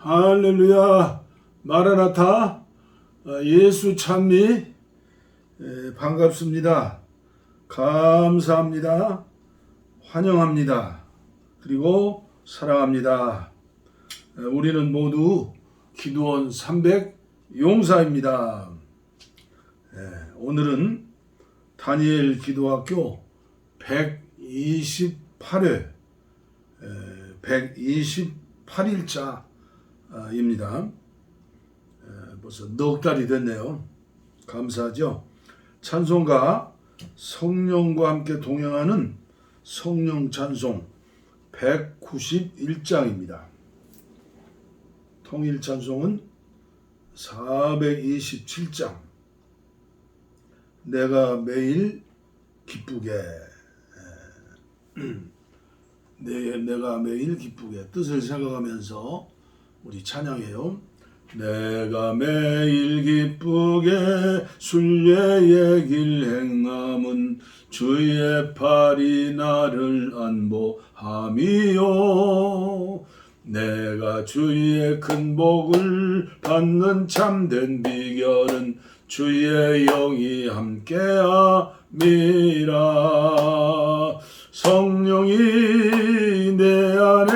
할렐루야. 마라나타. 예수 찬미. 반갑습니다. 감사합니다. 환영합니다. 그리고 사랑합니다. 우리는 모두 기도원 300 용사입니다. 오늘은 다니엘 기도학교 128회 128일차입니다. 벌써 넉 달이 됐네요. 감사하죠. 찬송가 성령과 함께 동행하는 성령 찬송 191장입니다. 통일 찬송은 427장. 내가 매일 기쁘게. 내가 매일 기쁘게 뜻을 생각하면서 우리 찬양해요. 내가 매일 기쁘게 순례의 길 행함은 주의 팔이 나를 안보함이요. 내가 주의 큰 복을 받는 참된 비결은 주의 영이 함께함이라. 성령이 내 안에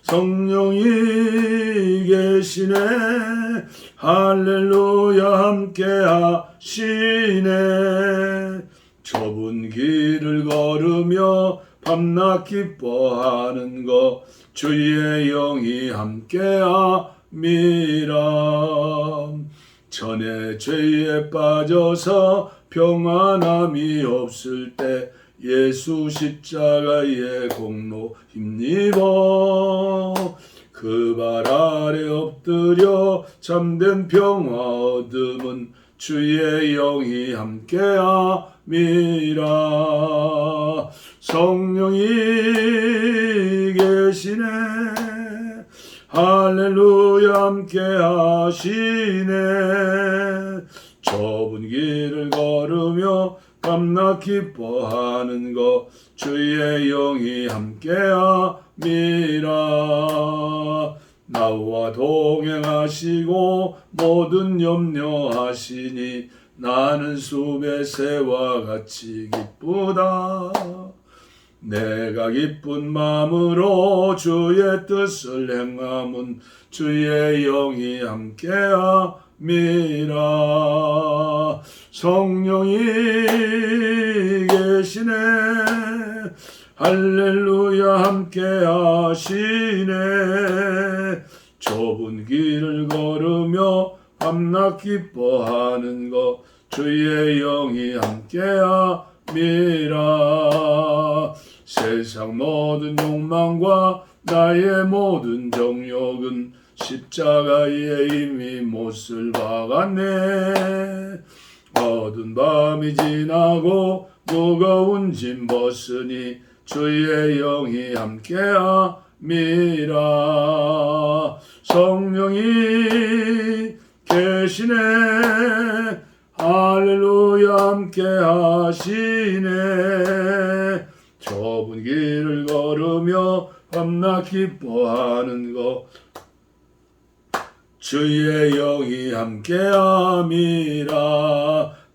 성령이 계시네. 할렐루야 함께 하시네. 좁은 길을 걸으며 밤낮 기뻐하는 것 주의 영이 함께 함이라. 전에 죄에 빠져서 평안함이 없을 때 예수 십자가의 공로 힘입어 그 발 아래 엎드려 잠든 평화 얻음은 주의 영이 함께함이라. 성령이 계시네. 할렐루야 함께 하시네. 좁은 길을 걸으며 밤낮 기뻐하는 것 주의 영이 함께함이라. 나와 동행하시고 모든 염려하시니 나는 숲의 새와 같이 기쁘다. 내가 기쁜 마음으로 주의 뜻을 행함은 주의 영이 함께함이라. 성령이 계시네. 할렐루야 함께 하시네. 좁은 길을 걸으며 밤낮 기뻐하는 것 주의 영이 함께함이라. 세상 모든 욕망과 나의 모든 정욕은 십자가에 이미 못을 박았네. 어두운 밤이 지나고 무거운 짐 벗으니 주의 영이 함께함이라. 성령이 계시네. 할렐루야 함께 하시네. 좁은 길을 걸으며 밤낮 기뻐하는 것 주의 영이 함께함이라.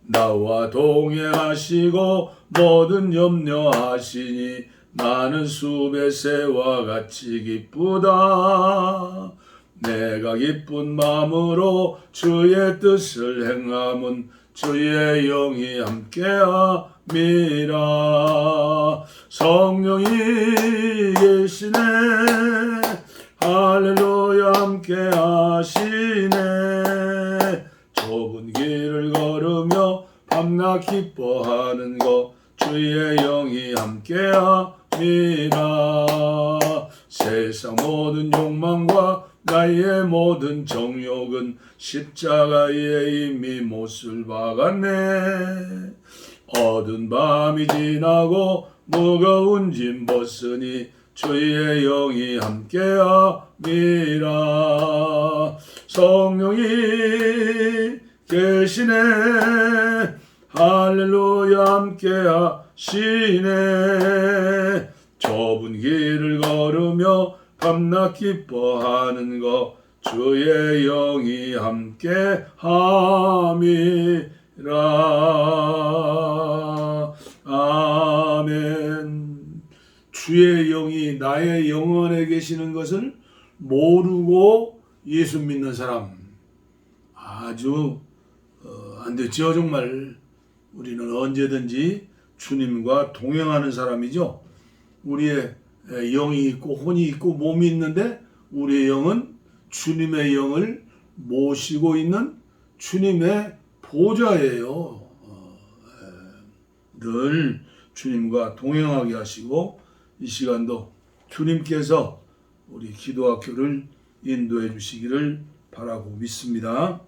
나와 동행하시고 모든 염려하시니 나는 숲의 새와 같이 기쁘다. 내가 기쁜 마음으로 주의 뜻을 행함은 주의 영이 함께함이라. 성령이 계시네. 할렐루야 함께 하시네. 좁은 길을 걸으며 밤낮 기뻐하는 것 주의 영이 함께함이라. 세상 모든 욕망과 나의 모든 정욕은 십자가에 이미 못을 박았네. 어두운 밤이 지나고 무거운 짐 벗으니 주의 영이 함께함이라. 성령이 계시네. 할렐루야 함께 하시네. 좁은 길을 걸으며 밤낮 기뻐하는 것 주의 영이 함께 함이라. 아멘. 주의 영이 나의 영 안에 계시는 것을 모르고 예수 믿는 사람 아주 안 됐죠. 정말 우리는 언제든지 주님과 동행하는 사람이죠. 우리의 영이 있고 혼이 있고 몸이 있는데 우리의 영은 주님의 영을 모시고 있는 주님의 보좌예요. 늘 주님과 동행하게 하시고 이 시간도 주님께서 우리 기도학교를 인도해 주시기를 바라고 믿습니다.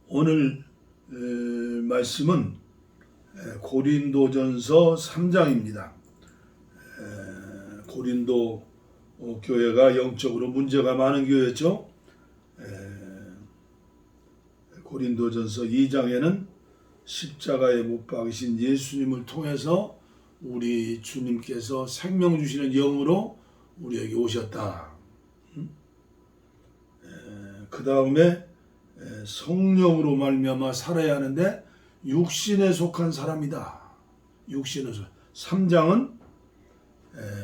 오늘 말씀은 고린도전서 3장입니다. 고린도 교회가 영적으로 문제가 많은 교회였죠. 고린도전서 2장에는 십자가에 못 박이신 예수님을 통해서 우리 주님께서 생명 주시는 영으로 우리에게 오셨다. 그 다음에 성령으로 말미암아 살아야 하는데 육신에 속한 사람이다. 육신에 속한 3장은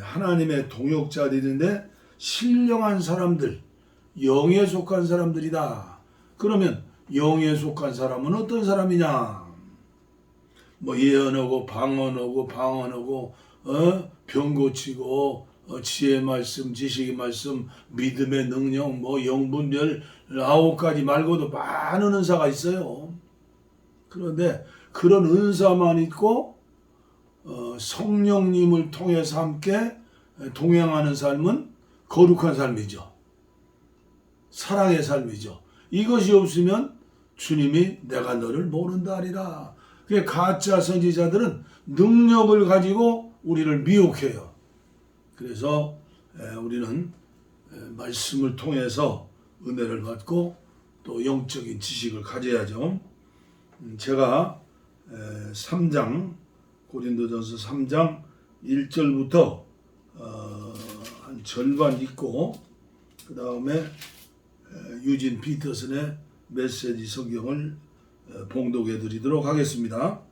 하나님의 동역자들인데 신령한 사람들, 영에 속한 사람들이다. 그러면 영에 속한 사람은 어떤 사람이냐? 뭐 예언하고 방언하고 병 고치고 지혜 말씀, 지식의 말씀, 믿음의 능력, 뭐 영분별 9가지 말고도 많은 은사가 있어요. 그런데 그런 은사만 있고 성령님을 통해서 함께 동행하는 삶은 거룩한 삶이죠. 사랑의 삶이죠. 이것이 없으면 주님이 내가 너를 모른다 하리라. 가짜 선지자들은 능력을 가지고 우리를 미혹해요. 그래서 우리는 말씀을 통해서 은혜를 받고 또 영적인 지식을 가져야죠. 제가 3장 고린도전서 3장 1절부터 한 절반 읽고 그 다음에 유진 피터슨의 메시지 성경을 봉독해 드리도록 하겠습니다.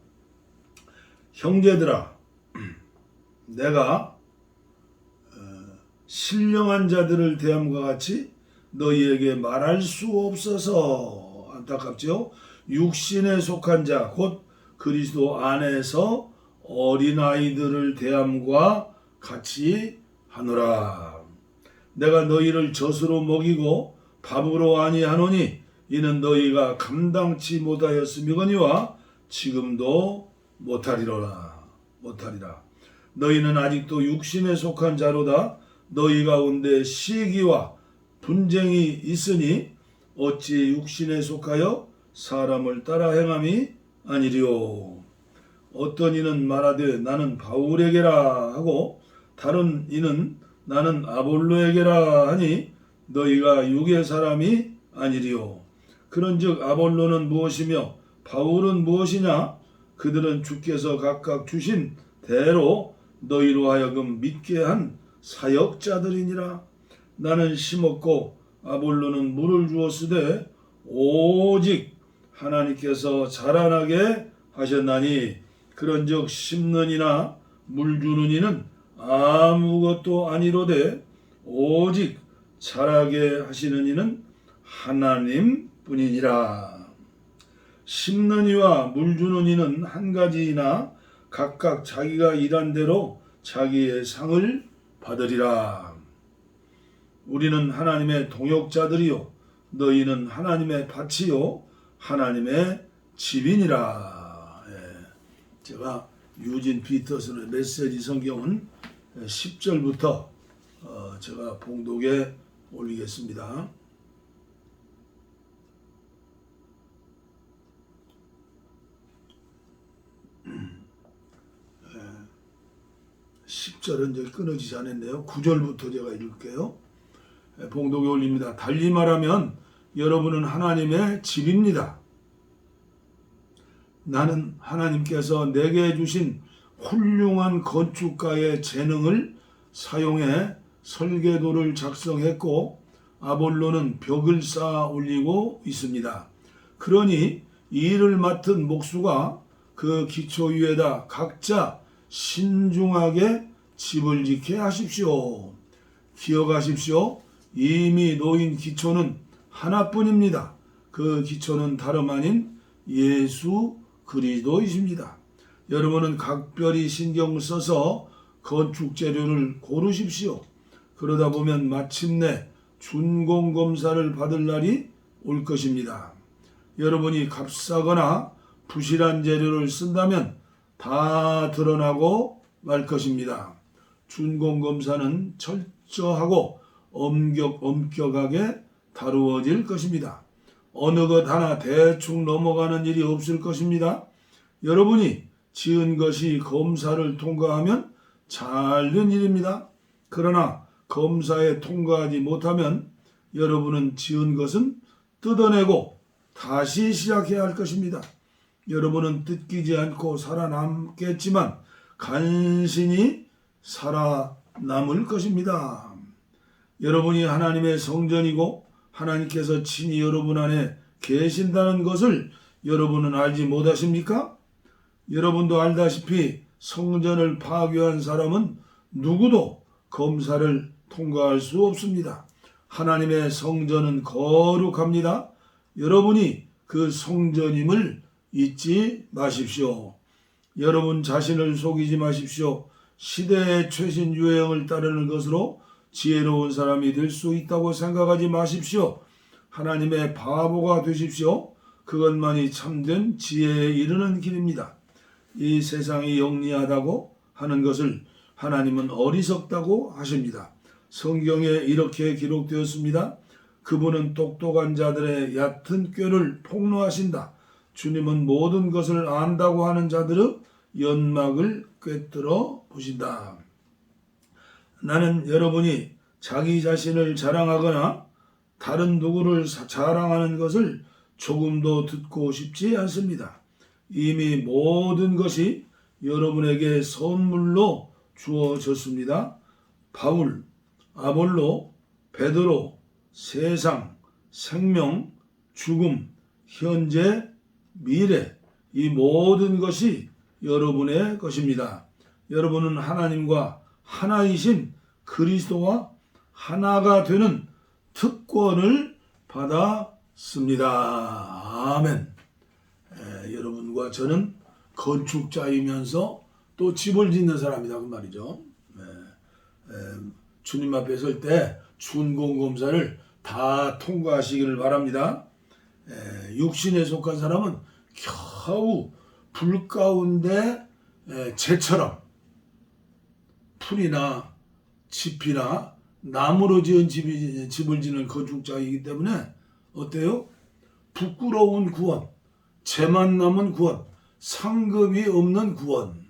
형제들아, 내가 신령한 자들을 대함과 같이 너희에게 말할 수 없어서 안타깝죠. 육신에 속한 자 곧 그리스도 안에서 어린아이들을 대함과 같이 하노라. 내가 너희를 젖으로 먹이고 밥으로 아니하노니 이는 너희가 감당치 못하였음이거니와 지금도 못하리라. 너희는 아직도 육신에 속한 자로다. 너희 가운데 시기와 분쟁이 있으니 어찌 육신에 속하여 사람을 따라 행함이 아니리요. 어떤 이는 말하되 나는 바울에게라 하고 다른 이는 나는 아볼로에게라 하니 너희가 육의 사람이 아니리요. 그런즉 아볼로는 무엇이며 바울은 무엇이냐? 그들은 주께서 각각 주신 대로 너희로 하여금 믿게 한 사역자들이니라. 나는 심었고 아볼로는 물을 주었으되 오직 하나님께서 자라나게 하셨나니 그런즉 심는 이나 물 주는 이는 아무것도 아니로되 오직 자라게 하시는 이는 하나님 뿐이니라. 심는 이와 물 주는 이는 한 가지이나 각각 자기가 일한 대로 자기의 상을 받으리라. 우리는 하나님의 동역자들이요 너희는 하나님의 밭이요 하나님의 집이니라. 제가 유진 피터슨의 메시지 성경은 10절부터 제가 봉독에 올리겠습니다. 10절은 이제 끊어지지 않았네요. 9절부터 제가 읽을게요. 봉독에 올립니다. 달리 말하면 여러분은 하나님의 집입니다. 나는 하나님께서 내게 주신 훌륭한 건축가의 재능을 사용해 설계도를 작성했고 아볼로는 벽을 쌓아 올리고 있습니다. 그러니 이 일을 맡은 목수가 그 기초 위에다 각자 신중하게 집을 짓게 하십시오. 기억하십시오. 이미 놓인 기초는 하나뿐입니다. 그 기초는 다름 아닌 예수 그리스도이십니다. 여러분은 각별히 신경을 써서 건축 재료를 고르십시오. 그러다 보면 마침내 준공검사를 받을 날이 올 것입니다. 여러분이 값싸거나 부실한 재료를 쓴다면 다 드러나고 말 것입니다. 준공검사는 철저하고 엄격하게 다루어질 것입니다. 어느 것 하나 대충 넘어가는 일이 없을 것입니다. 여러분이 지은 것이 검사를 통과하면 잘된 일입니다. 그러나 검사에 통과하지 못하면 여러분은 지은 것은 뜯어내고 다시 시작해야 할 것입니다. 여러분은 뜯기지 않고 살아남겠지만 간신히 살아남을 것입니다. 여러분이 하나님의 성전이고 하나님께서 친히 여러분 안에 계신다는 것을 여러분은 알지 못하십니까? 여러분도 알다시피 성전을 파괴한 사람은 누구도 검사를 통과할 수 없습니다. 하나님의 성전은 거룩합니다. 여러분이 그 성전임을 잊지 마십시오. 여러분 자신을 속이지 마십시오. 시대의 최신 유행을 따르는 것으로 지혜로운 사람이 될 수 있다고 생각하지 마십시오. 하나님의 바보가 되십시오. 그것만이 참된 지혜에 이르는 길입니다. 이 세상이 영리하다고 하는 것을 하나님은 어리석다고 하십니다. 성경에 이렇게 기록되었습니다. 그분은 똑똑한 자들의 얕은 꾀를 폭로하신다. 주님은 모든 것을 안다고 하는 자들의 연막을 꿰뚫어 보신다. 나는 여러분이 자기 자신을 자랑하거나 다른 누구를 자랑하는 것을 조금도 듣고 싶지 않습니다. 이미 모든 것이 여러분에게 선물로 주어졌습니다. 바울, 아볼로, 베드로, 세상, 생명, 죽음, 현재, 미래, 이 모든 것이 여러분의 것입니다. 여러분은 하나님과 하나이신 그리스도와 하나가 되는 특권을 받았습니다. 아멘. 여러분과 저는 건축자이면서 또 집을 짓는 사람이다 그 말이죠. 주님 앞에 설 때 준공검사를 다 통과하시기를 바랍니다. 육신에 속한 사람은 겨우 불 가운데 재처럼 풀이나 짚이나 나무로 지은 집을 짓는 건축자이기 때문에 어때요? 부끄러운 구원, 재만 남은 구원, 상급이 없는 구원.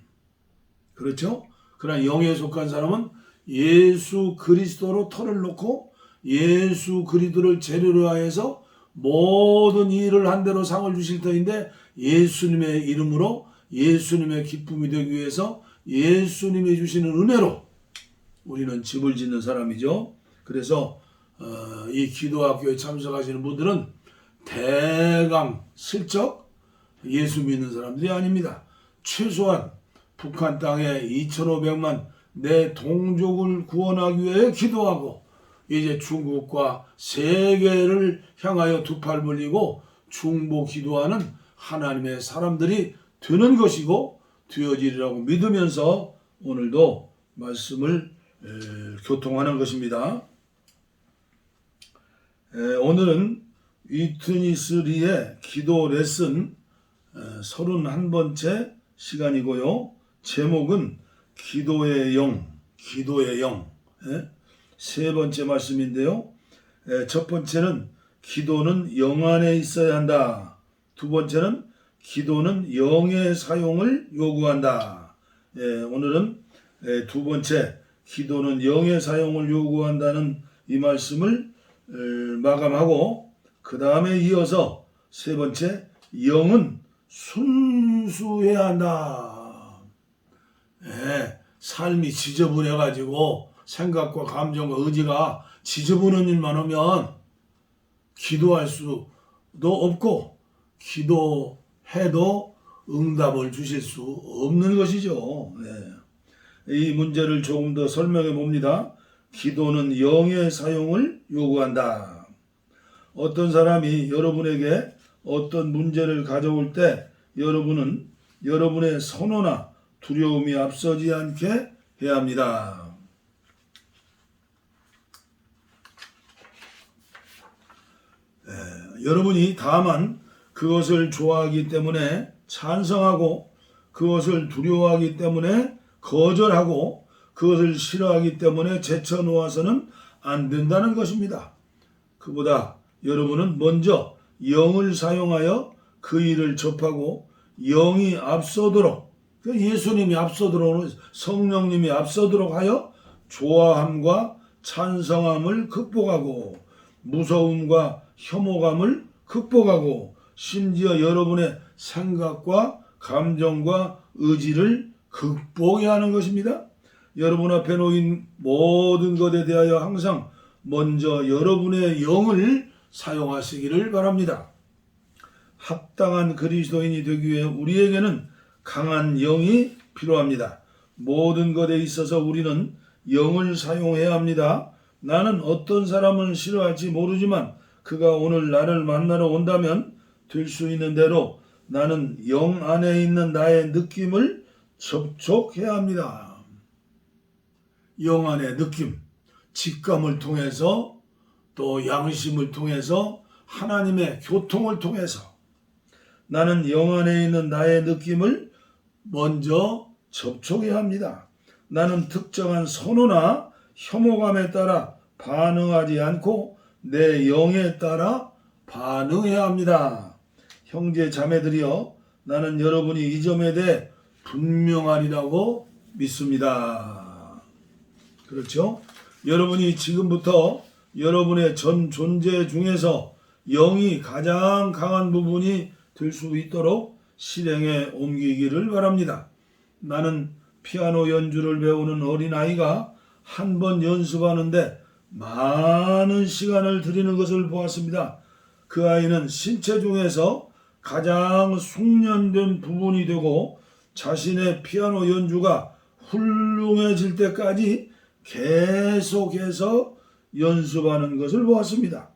그렇죠? 그러나 영에 속한 사람은 예수 그리스도로 터를 놓고 예수 그리스도를 재료로 하여서 모든 일을 한 대로 상을 주실 터인데 예수님의 이름으로 예수님의 기쁨이 되기 위해서 예수님이 주시는 은혜로 우리는 집을 짓는 사람이죠. 그래서 이 기도학교에 참석하시는 분들은 대강 슬쩍 예수 믿는 사람들이 아닙니다. 최소한 북한 땅에 2,500만 내 동족을 구원하기 위해 기도하고 이제 중국과 세계를 향하여 두 팔 벌리고 중보 기도하는 하나님의 사람들이 되는 것이고 되어지리라고 믿으면서 오늘도 말씀을 교통하는 것입니다. 오늘은 위트니스 리의 기도 레슨 31번째 시간이고요. 제목은 기도의 영, 기도의 영. 세 번째 말씀인데요. 첫 번째는 기도는 영 안에 있어야 한다. 두 번째는 기도는 영의 사용을 요구한다. 오늘은 두 번째 기도는 영의 사용을 요구한다는 이 말씀을 마감하고 그 다음에 이어서 세 번째 영은 순수해야 한다. 삶이 지저분해가지고 생각과 감정과 의지가 지저분한 일만 하면 기도할 수도 없고 기도해도 응답을 주실 수 없는 것이죠. 이 문제를 조금 더 설명해 봅니다. 기도는 영의 사용을 요구한다. 어떤 사람이 여러분에게 어떤 문제를 가져올 때 여러분은 여러분의 선호나 두려움이 앞서지 않게 해야 합니다. 여러분이 다만 그것을 좋아하기 때문에 찬성하고 그것을 두려워하기 때문에 거절하고 그것을 싫어하기 때문에 제쳐놓아서는 안 된다는 것입니다. 그보다 여러분은 먼저 영을 사용하여 그 일을 접하고 영이 앞서도록, 예수님이 앞서도록, 성령님이 앞서도록 하여 좋아함과 찬성함을 극복하고 무서움과 혐오감을 극복하고 심지어 여러분의 생각과 감정과 의지를 극복해야 하는 것입니다. 여러분 앞에 놓인 모든 것에 대하여 항상 먼저 여러분의 영을 사용하시기를 바랍니다. 합당한 그리스도인이 되기 위해 우리에게는 강한 영이 필요합니다. 모든 것에 있어서 우리는 영을 사용해야 합니다. 나는 어떤 사람을 싫어할지 모르지만 그가 오늘 나를 만나러 온다면 될 수 있는 대로 나는 영 안에 있는 나의 느낌을 접촉해야 합니다. 영 안의 느낌, 직감을 통해서 또 양심을 통해서 하나님의 교통을 통해서 나는 영 안에 있는 나의 느낌을 먼저 접촉해야 합니다. 나는 특정한 선호나 혐오감에 따라 반응하지 않고 내 영에 따라 반응해야 합니다. 형제 자매들이여, 나는 여러분이 이 점에 대해 분명하리라고 믿습니다. 그렇죠? 여러분이 지금부터 여러분의 전 존재 중에서 영이 가장 강한 부분이 될 수 있도록 실행에 옮기기를 바랍니다. 나는 피아노 연주를 배우는 어린아이가 한 번 연습하는데 많은 시간을 들이는 것을 보았습니다. 그 아이는 신체 중에서 가장 숙련된 부분이 되고 자신의 피아노 연주가 훌륭해질 때까지 계속해서 연습하는 것을 보았습니다.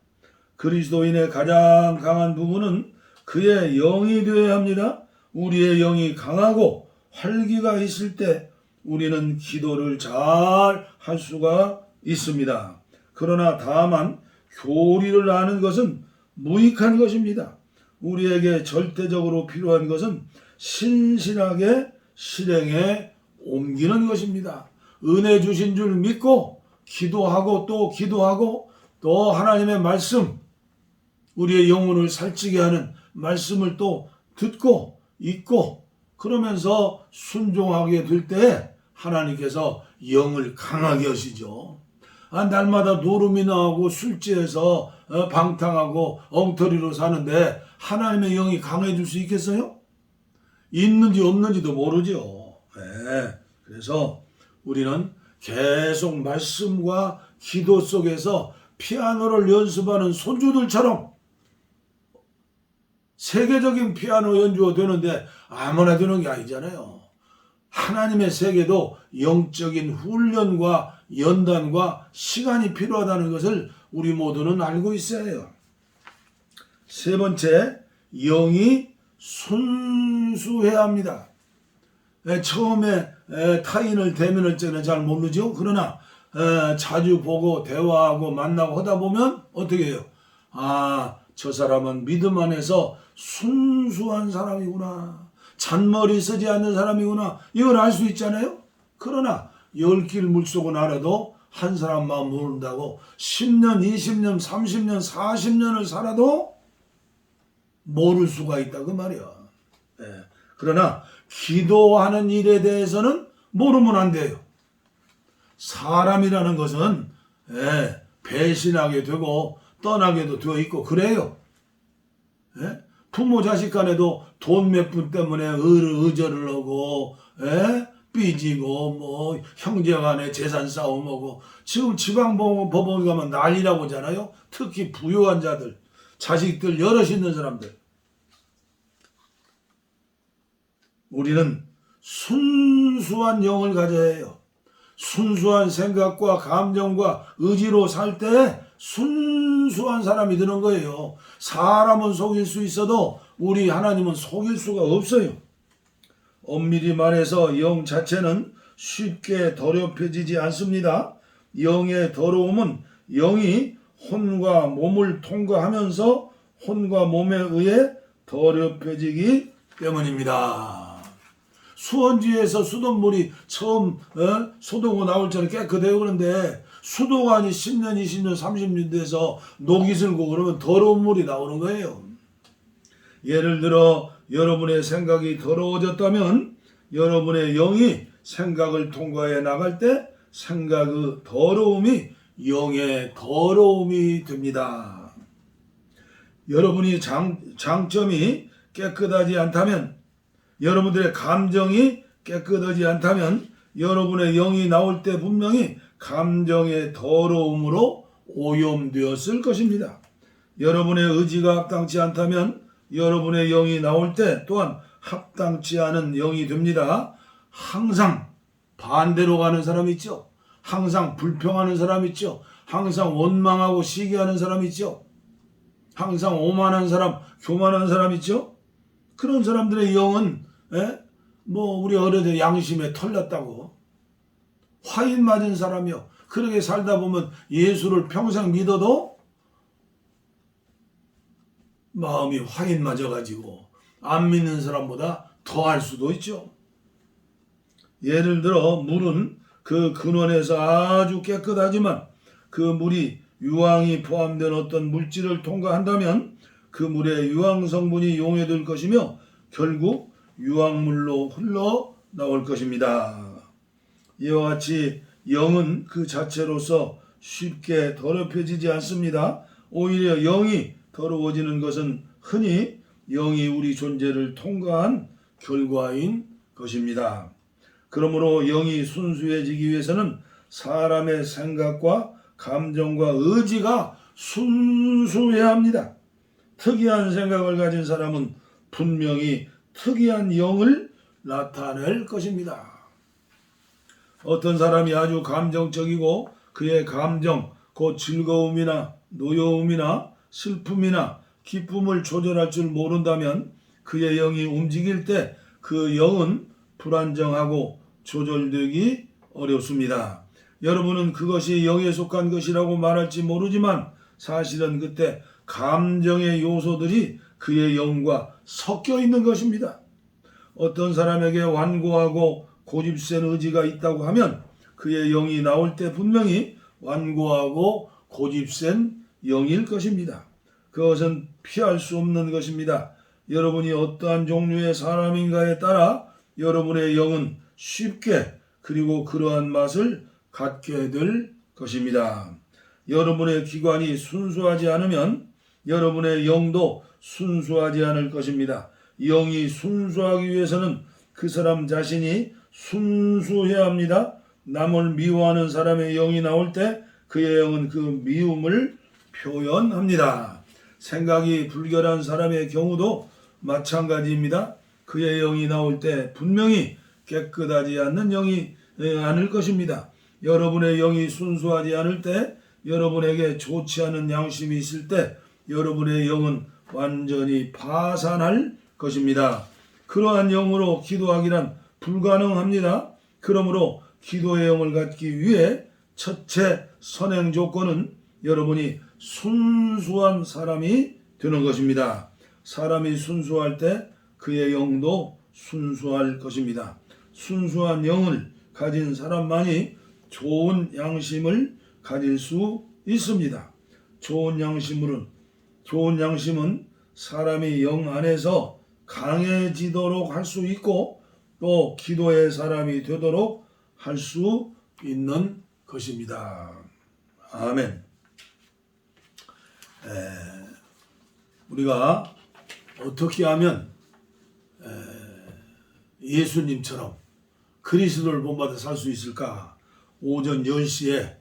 그리스도인의 가장 강한 부분은 그의 영이 되어야 합니다. 우리의 영이 강하고 활기가 있을 때 우리는 기도를 잘 할 수가 있습니다. 그러나 다만 교리를 아는 것은 무익한 것입니다. 우리에게 절대적으로 필요한 것은 신실하게 실행에 옮기는 것입니다. 은혜 주신 줄 믿고 기도하고 또 기도하고 또 하나님의 말씀, 우리의 영혼을 살찌게 하는 말씀을 또 듣고 읽고 그러면서 순종하게 될 때 하나님께서 영을 강하게 하시죠. 날마다 노름이나 하고 술취해서 방탕하고 엉터리로 사는데 하나님의 영이 강해질 수 있겠어요? 있는지 없는지도 모르죠. 그래서 우리는 계속 말씀과 기도 속에서 피아노를 연습하는 손주들처럼 세계적인 피아노 연주가 되는데 아무나 되는 게 아니잖아요. 하나님의 세계도 영적인 훈련과 연단과 시간이 필요하다는 것을 우리 모두는 알고 있어야 해요. 세 번째, 영이 순수해야 합니다. 처음에 타인을 대면할 때는 잘 모르죠. 그러나 자주 보고 대화하고 만나고 하다 보면 어떻게 해요? 저 사람은 믿음 안에서 순수한 사람이구나. 잔머리 쓰지 않는 사람이구나. 이걸 알 수 있잖아요. 그러나 10길 물속은 알아도 한 사람 마음 모른다고 10년, 20년, 30년, 40년을 살아도 모를 수가 있다 그 말이야. 그러나 기도하는 일에 대해서는 모르면 안 돼요. 사람이라는 것은 배신하게 되고 떠나게도 되어 있고 그래요. 부모 자식 간에도 돈 몇 푼 때문에 의절을 하고 삐지고 뭐 형제간에 재산 싸움하고 지금 지방법원 가면 난리라고 하잖아요. 특히 부유한 자들, 자식들 여럿 있는 사람들. 우리는 순수한 영을 가져야 해요. 순수한 생각과 감정과 의지로 살 때 순수한 사람이 되는 거예요. 사람은 속일 수 있어도 우리 하나님은 속일 수가 없어요. 엄밀히 말해서 영 자체는 쉽게 더럽혀지지 않습니다. 영의 더러움은 영이 혼과 몸을 통과하면서 혼과 몸에 의해 더럽혀지기 때문입니다. 수원지에서 수돗물이 처음 소독고 나올 때는 깨끗해요. 그런데 수도가 아니 10년, 20년, 30년 돼서 녹이 슬고 그러면 더러운 물이 나오는 거예요. 예를 들어 여러분의 생각이 더러워졌다면 여러분의 영이 생각을 통과해 나갈 때 생각의 더러움이 영의 더러움이 됩니다. 여러분이 장점이 깨끗하지 않다면, 여러분들의 감정이 깨끗하지 않다면 여러분의 영이 나올 때 분명히 감정의 더러움으로 오염되었을 것입니다. 여러분의 의지가 합당치 않다면 여러분의 영이 나올 때 또한 합당치 않은 영이 됩니다. 항상 반대로 가는 사람 있죠. 항상 불평하는 사람 있죠. 항상 원망하고 시기하는 사람 있죠. 항상 오만한 사람, 교만한 사람 있죠. 그런 사람들의 영은 뭐 우리 어려서 양심에 털렸다고 화인 맞은 사람이요. 그렇게 살다 보면 예수를 평생 믿어도 마음이 화인 맞아가지고 안 믿는 사람보다 더 할 수도 있죠. 예를 들어 물은 그 근원에서 아주 깨끗하지만 그 물이 유황이 포함된 어떤 물질을 통과한다면 그 물의 유황 성분이 용해될 것이며 결국 유황물로 흘러나올 것입니다. 이와 같이 영은 그 자체로서 쉽게 더럽혀지지 않습니다. 오히려 영이 더러워지는 것은 흔히 영이 우리 존재를 통과한 결과인 것입니다. 그러므로 영이 순수해지기 위해서는 사람의 생각과 감정과 의지가 순수해야 합니다. 특이한 생각을 가진 사람은 분명히 특이한 영을 나타낼 것입니다. 어떤 사람이 아주 감정적이고 그의 감정, 곧 즐거움이나 노여움이나 슬픔이나 기쁨을 조절할 줄 모른다면 그의 영이 움직일 때 그 영은 불안정하고 조절되기 어렵습니다. 여러분은 그것이 영에 속한 것이라고 말할지 모르지만 사실은 그때 감정의 요소들이 그의 영과 섞여 있는 것입니다. 어떤 사람에게 완고하고 고집센 의지가 있다고 하면 그의 영이 나올 때 분명히 완고하고 고집센 영일 것입니다. 그것은 피할 수 없는 것입니다. 여러분이 어떠한 종류의 사람인가에 따라 여러분의 영은 쉽게 그리고 그러한 맛을 갖게 될 것입니다. 여러분의 기관이 순수하지 않으면 여러분의 영도 순수하지 않을 것입니다. 영이 순수하기 위해서는 그 사람 자신이 순수해야 합니다. 남을 미워하는 사람의 영이 나올 때 그의 영은 그 미움을 표현합니다. 생각이 불결한 사람의 경우도 마찬가지입니다. 그의 영이 나올 때 분명히 깨끗하지 않는 영이 아닐 것입니다. 여러분의 영이 순수하지 않을 때, 여러분에게 좋지 않은 양심이 있을 때 여러분의 영은 완전히 파산할 것입니다. 그러한 영으로 기도하기란 불가능합니다. 그러므로 기도의 영을 갖기 위해 첫째 선행 조건은 여러분이 순수한 사람이 되는 것입니다. 사람이 순수할 때 그의 영도 순수할 것입니다. 순수한 영을 가진 사람만이 좋은 양심을 가질 수 있습니다. 좋은 양심은 사람이 영 안에서 강해지도록 할 수 있고 또 기도의 사람이 되도록 할 수 있는 것입니다. 아멘. 우리가 어떻게 하면 예수님처럼 그리스도를 본받아 살 수 있을까? 오전 10시에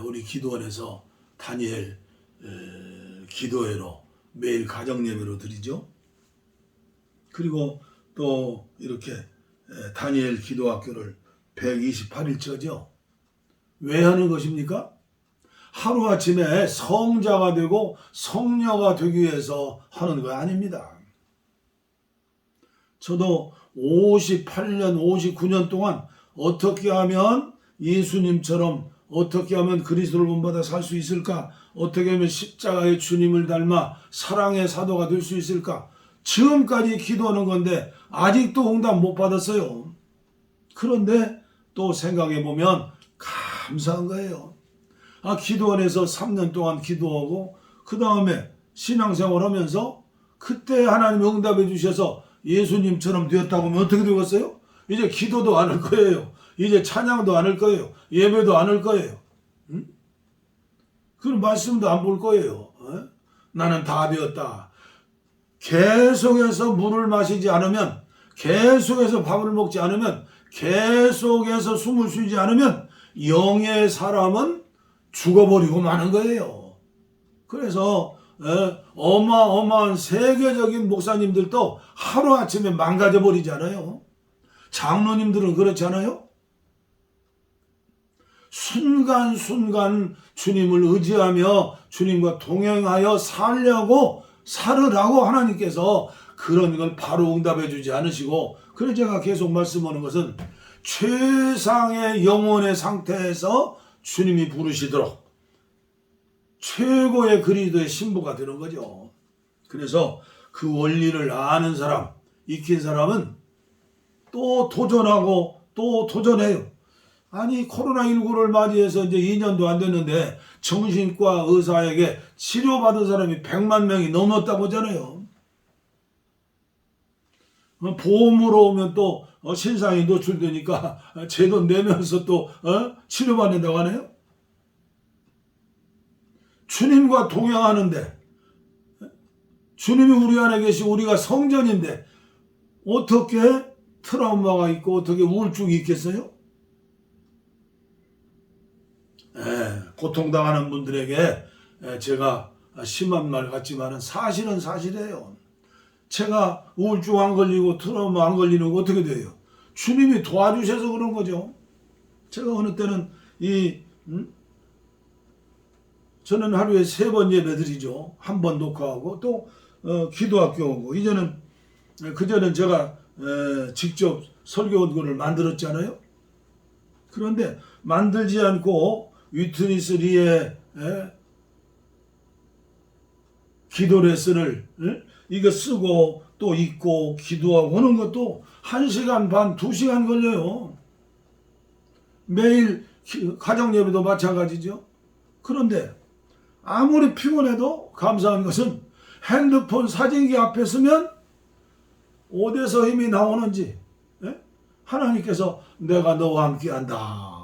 우리 기도원에서 다니엘 기도회로 매일 가정예배로 드리죠. 그리고 또 이렇게 다니엘 기도학교를 128일째죠. 왜 하는 것입니까? 하루아침에 성자가 되고 성녀가 되기 위해서 하는 거 아닙니다. 저도 58년, 59년 동안 어떻게 하면 예수님처럼 어떻게 하면 그리스도를 본받아 살 수 있을까? 어떻게 하면 십자가의 주님을 닮아 사랑의 사도가 될 수 있을까? 지금까지 기도하는 건데 아직도 응답 못 받았어요. 그런데 또 생각해 보면 감사한 거예요. 기도원에서 3년 동안 기도하고 그 다음에 신앙생활 하면서 그때 하나님 응답해 주셔서 예수님처럼 되었다고 하면 어떻게 되겠어요? 이제 기도도 안 할 거예요. 이제 찬양도 안 할 거예요. 예배도 안 할 거예요. 응? 그런 말씀도 안 볼 거예요. 나는 다 되었다. 계속해서 물을 마시지 않으면, 계속해서 밥을 먹지 않으면, 계속해서 숨을 쉬지 않으면 영의 사람은 죽어버리고 마는 거예요. 그래서 어마어마한 세계적인 목사님들도 하루아침에 망가져 버리잖아요. 장로님들은 그렇지 않아요? 순간순간 주님을 의지하며 주님과 동행하여 살려고 살으라고 하나님께서 그런 걸 바로 응답해 주지 않으시고, 그래서 제가 계속 말씀하는 것은 최상의 영혼의 상태에서 주님이 부르시도록 최고의 그리스도의 신부가 되는 거죠. 그래서 그 원리를 아는 사람, 익힌 사람은 또 도전하고 또 도전해요. 아니 코로나19를 맞이해서 이제 2년도 안 됐는데 정신과 의사에게 치료받은 사람이 100만 명이 넘었다고 하잖아요. 보험으로 오면 또 신상이 노출되니까 제 돈 내면서 또 치료받는다고 하네요. 주님과 동행하는데, 주님이 우리 안에 계시고 우리가 성전인데 어떻게 트라우마가 있고 어떻게 우울증이 있겠어요? 고통당하는 분들에게 제가 심한 말 같지만 사실은 사실이에요. 제가 우울증 안 걸리고 트라우마 안 걸리는 거 어떻게 돼요? 주님이 도와주셔서 그런 거죠. 제가 어느 때는 저는 하루에 3번 예배 드리죠. 한 번 녹화하고 또 기도학교 오고, 이제는 그전엔 제가 직접 설교원고를 만들었잖아요. 그런데 만들지 않고 위트니스 리의 기도 레슨을 이거 쓰고 또 읽고 기도하고 하는 것도 1시간 반, 2시간 걸려요. 매일 가정 예배도 마찬가지죠. 그런데 아무리 피곤해도 감사한 것은 핸드폰 사진기 앞에 서면 어디서 힘이 나오는지 하나님께서 내가 너와 함께한다.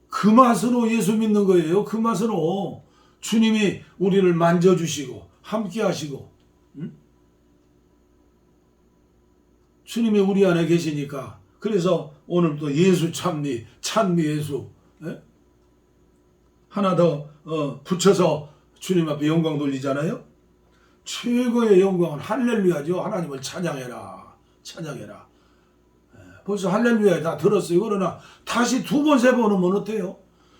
그 맛으로 예수 믿는 거예요. 그 맛으로 주님이 우리를 만져주시고 함께하시고 주님이 우리 안에 계시니까, 그래서 오늘도 예수 찬미 예수 하나 더 붙여서 주님 앞에 영광 돌리잖아요. 최고의 영광은 할렐루야죠. 하나님을 찬양해라. 벌써 할렐루야 다 들었어요. 그러나 다시 2번, 3번 오면 어때요?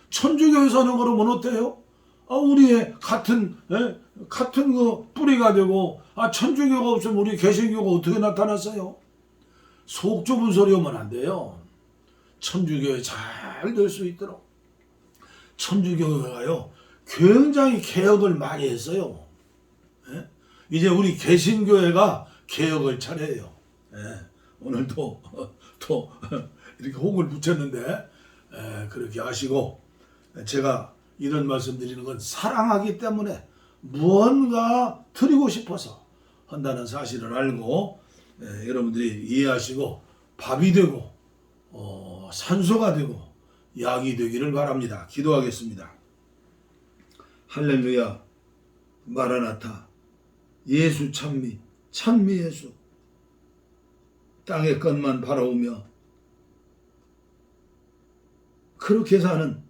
천주교에서는 그러면 어때요? 우리의 같은 그 뿌리가 되고, 천주교가 없으면 우리 개신교가 어떻게 나타났어요? 속 좁은 소리 오면 안 돼요. 천주교에 잘 될 수 있도록 천주교가요 굉장히 개혁을 많이 했어요. 이제 우리 개신교회가 개혁을 차려요. 오늘도 또 이렇게 혹을 붙였는데 그렇게 하시고, 제가 이런 말씀 드리는 건 사랑하기 때문에 무언가 드리고 싶어서 한다는 사실을 알고 여러분들이 이해하시고 밥이 되고 산소가 되고 약이 되기를 바랍니다. 기도하겠습니다. 할렐루야, 마라나타, 예수 찬미 예수. 땅의 것만 바라오며 그렇게 사는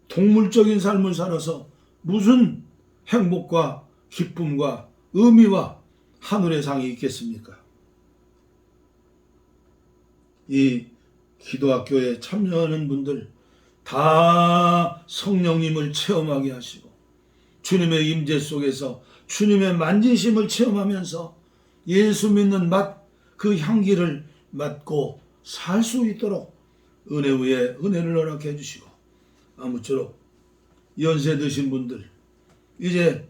동물적인 삶을 살아서 무슨 행복과 기쁨과 의미와 하늘의 상이 있겠습니까? 이 기도학교에 참여하는 분들 다 성령님을 체험하게 하시고 주님의 임재 속에서 주님의 만지심을 체험하면서 예수 믿는 맛, 그 향기를 맡고 살 수 있도록 은혜 위에 은혜를 허락해 주시고, 아무쪼록 연세 드신 분들 이제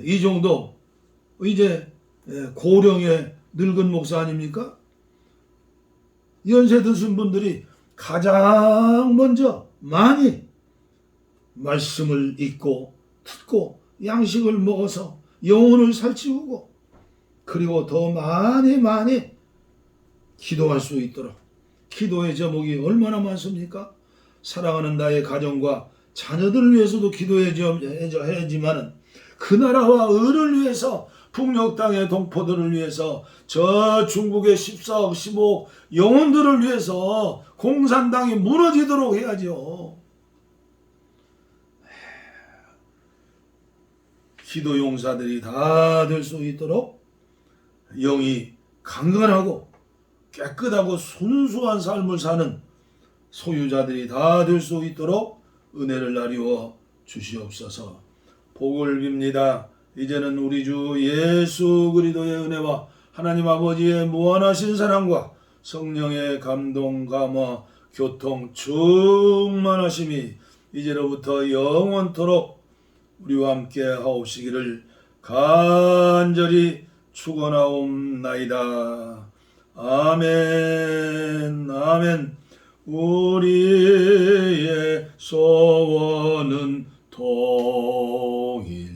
이 정도 이제 고령의 늙은 목사 아닙니까? 연세 드신 분들이 가장 먼저 많이 말씀을 읽고 듣고 양식을 먹어서 영혼을 살찌우고 그리고 더 많이 기도할 수 있도록, 기도의 제목이 얼마나 많습니까? 사랑하는 나의 가정과 자녀들을 위해서도 기도해야지만은 그 나라와 을을 위해서, 북녘 땅의 동포들을 위해서, 저 중국의 14억 15억 영혼들을 위해서 공산당이 무너지도록 해야죠. 기도 용사들이 다 될 수 있도록 영이 강건하고 깨끗하고 순수한 삶을 사는 소유자들이 다 될 수 있도록 은혜를 나리워 주시옵소서. 복을 빕니다. 이제는 우리 주 예수 그리스도의 은혜와 하나님 아버지의 무한하신 사랑과 성령의 감동, 감화, 교통, 충만하심이 이제로부터 영원토록 우리와 함께 하옵시기를 간절히 축원하옵나이다. 아멘. 아멘. 우리의 소원은 통일,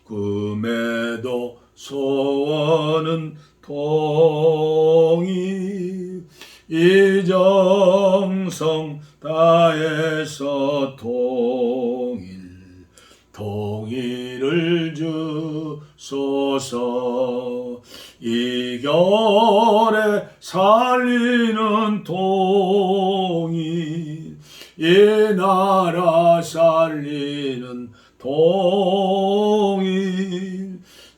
금에도 소원은 통일, 이정성 다해서 통일을 주소서. 이 겨울에 살리는 통일, 이 나라 살리는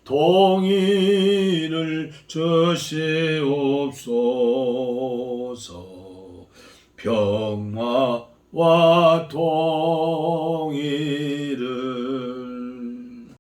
통일을 주시옵소서. 평화와 통일